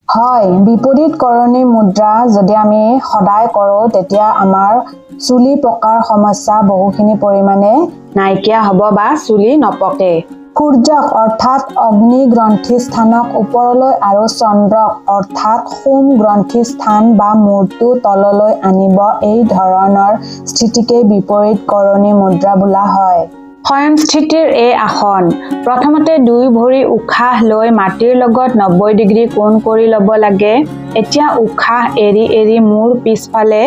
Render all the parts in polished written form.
হয়, বিপৰীত কৰণী মুদ্ৰা যদি আমি সদায় কৰোঁ তেতিয়া আমাৰ চুলি পকাৰ সমস্যা বহুখিনি পৰিমাণে নাইকিয়া হ'ব বা চুলি নপকে। সূৰ্যক অৰ্থাৎ অগ্নি গ্ৰন্থি স্থানক ওপৰলৈ আৰু চন্দ্ৰক অৰ্থাৎ সোম গ্ৰন্থি স্থান বা মূৰটো তললৈ আনিব এই ধৰণৰ স্থিতিকে বিপৰীত কৰণী মুদ্ৰা বোলা হয়। শয়ন স্থিতিৰ এই আসন প্ৰথমতে দুই ভৰি উশাহ লৈ মাটিৰ লগত 90 ডিগ্ৰী কোণ কৰি ল'ব লাগে। এতিয়া উশাহ এৰি এৰি মূৰ পিছফালে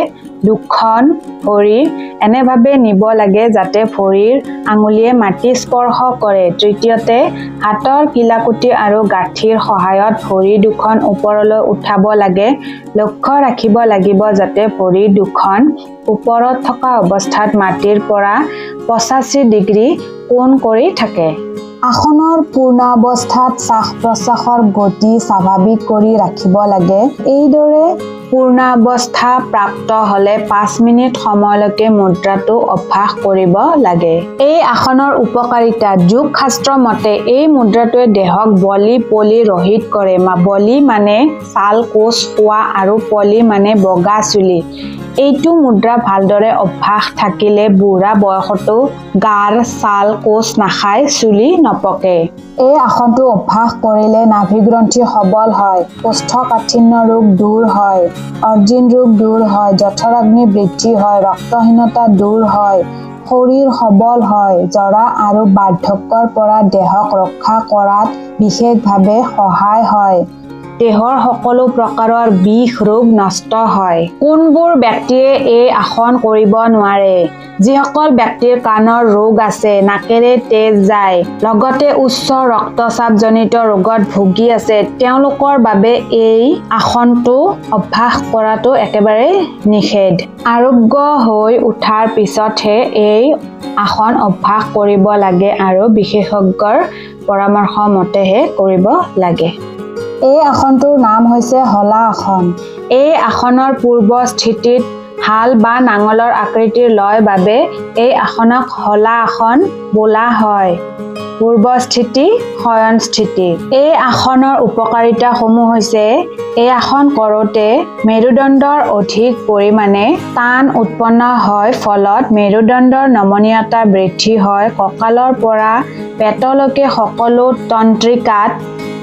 দুখন ভৰি এনেভাৱে নিব লাগে যাতে ভৰিৰ আঙুলিয়ে মাটি স্পৰ্শ কৰে। তৃতীয়তে হাতৰ কিলাকুটি আৰু গাঁঠিৰ সহায়ত ভৰি দুখন ওপৰলৈ উঠাব লাগে। লক্ষ্য ৰাখিব লাগিব যাতে ভৰি দুখন ওপৰত থকা অৱস্থাত মাটিৰ পৰা 85 ডিগ্ৰী কোণ কৰি থাকে। আসনৰ পূৰ্ণাৱস্থাত শ্বাস-প্ৰশ্বাসৰ গতি স্বাভাৱিক কৰি ৰাখিব লাগে। এইদৰে পূৰ্ণাৱস্থা প্ৰাপ্ত হ'লে 5 মিনিট সময়লৈকে মুদ্ৰাটো অভ্যাস কৰিব লাগে। এই আসনৰ উপকাৰিতা যোগ শাস্ত্ৰ মতে এই মুদ্ৰাটোৱে দেহক বলি পলি ৰহিত কৰে। বলি মানে ছাল কোষ খোৱা আৰু পলি মানে বগা চুলি। এইটো মুদ্ৰা ভালদৰে অভ্যাস থাকিলে বুঢ়া বয়সতো গাৰ ছাল কোষ নাখায়, চুলি নপকে। এই আসনটো অভ্যাস কৰিলে নাভিগ্ৰন্থি সবল হয়, কোষ্ঠকাঠিন্য ৰোগ দূৰ হয়, অৰ্জিন ৰোগ দূৰ হয়, জঠৰাগ্নি বৃদ্ধি হয়, ৰক্তহীনতা দূৰ হয়, শৰীৰ সবল হয়, জৰা আৰু বাৰ্ধক্যৰ পৰা দেহক ৰক্ষা কৰাত বিশেষভাৱে সহায় হয়। দেহৰ সকলো প্ৰকাৰৰ বিষ ৰোগ নষ্ট হয়। কোনবোৰ ব্যক্তিয়ে এই আসন কৰিব নোৱাৰে? যিসকল ব্যক্তিৰ কাণৰ ৰোগ আছে, নাকেৰে তেজ যায়, লগতে উচ্চ ৰক্তচাপজনিত ৰোগত ভুগি আছে, তেওঁলোকৰ বাবে এই আসনটো অভ্যাস কৰাটো একেবাৰে নিষেধ। আৰোগ্য হৈ উঠাৰ পিছতহে এই আসন অভ্যাস কৰিব লাগে আৰু বিশেষজ্ঞৰ পৰামৰ্শ মতেহে কৰিব লাগে। এই আসনটোৰ নাম হৈছে হলা আসন। এই আসনৰ পূৰ্ব স্থিতিত হাল বা নাঙলৰ আকৃতিৰ লয় বাবে এই আসনক হলা আসন বোলা হয়। পূৰ্ব স্থিতি, শয়ন স্থিতি। এই আসনৰ উপকাৰিতা সমূহ হৈছে এই আসন কৰোঁতে মেৰুদণ্ডৰ অধিক পৰিমাণে টান উৎপন্ন হয়, ফলত মেৰুদণ্ডৰ নমনীয়তা বৃদ্ধি হয়। কঁকালৰ পৰা পেটলৈকে সকলো তন্ত্ৰিকাত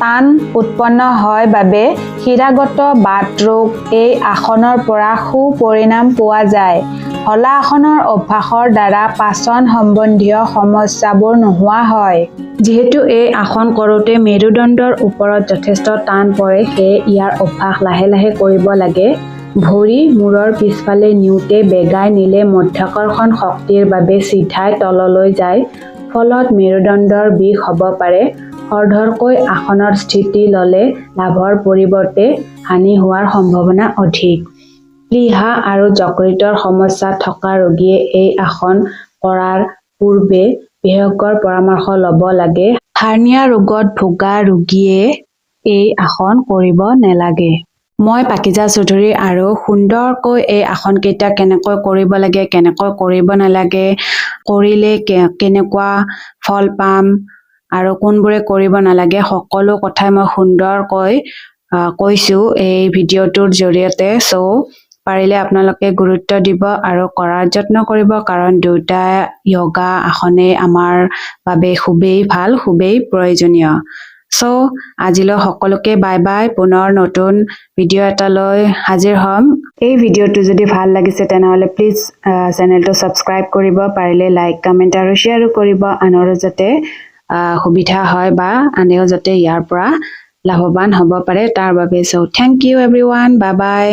টান উৎপন্ন হয় বাবে শিৰাগত বাত ৰোগ এই আসনৰ পৰা সুপৰিণাম পোৱা যায়। হলা আসনৰ অভ্যাসৰ দ্বাৰা পাচন সম্বন্ধীয় সমস্যাবোৰ নোহোৱা হয়। যিহেতু এই আসন কৰোঁতে মেৰুদণ্ডৰ ওপৰত যথেষ্ট টান পৰে, সেয়ে ইয়াৰ অভ্যাস লাহে লাহে কৰিব লাগে। ভৰি মূৰৰ পিছফালে নিওঁতে বেগাই নিলে মধ্যাকৰ্ষণ শক্তিৰ বাবে চিধাই তললৈ যায়, ফলত মেৰুদণ্ডৰ বিষ হ'ব পাৰে। খৰধৰকৈ আসনৰ স্থিতি ল'লে লাভৰ পৰিৱৰ্তে হানি হোৱাৰ সম্ভাৱনা অধিক। প্লীহা আৰু যকৃতৰ সমস্যা থকা ৰোগীয়ে এই আসন কৰাৰ পূৰ্বে বিশেষজ্ঞৰ পৰামৰ্শ ল'ব লাগে। হাৰ্নিয়া ৰোগত ভোগা ৰোগীয়ে এই আসন কৰিব নালাগে। মই পাকিজা চৌধুৰী আৰু সুন্দৰকৈ এই আসনকেইটা কেনেকৈ কৰিব লাগে, কেনেকৈ কৰিব নালাগে, কৰিলে কেনেকুৱা ফল পাম আৰু কোনবোৰে কৰিব নালাগে, সকলো কথাই মই সুন্দৰকৈ কৈছোঁ এই ভিডিঅ'টোৰ জৰিয়তে। পাৰিলে আপোনালোকে গুৰুত্ব দিব আৰু কৰাৰ যত্ন কৰিব, কাৰণ দুটা য়োগা আসনে আমাৰ বাবে খুবেই ভাল, খুবেই প্ৰয়োজনীয়। আজিলৈ সকলোকে বাই বাই। পুনৰ নতুন ভিডিঅ' এটালৈ হাজিৰ হ'ম। এই ভিডিঅ'টো যদি ভাল লাগিছে তেনেহ'লে প্লিজ চেনেলটো ছাবস্ক্ৰাইব কৰিব, পাৰিলে লাইক, কমেণ্ট আৰু শ্বেয়াৰো কৰিব, আনৰো যাতে সুবিধা হয় বা আনেও যাতে ইয়াৰ পৰা লাভৱান হ'ব পাৰে তাৰ বাবে। Thank you everyone, bye by.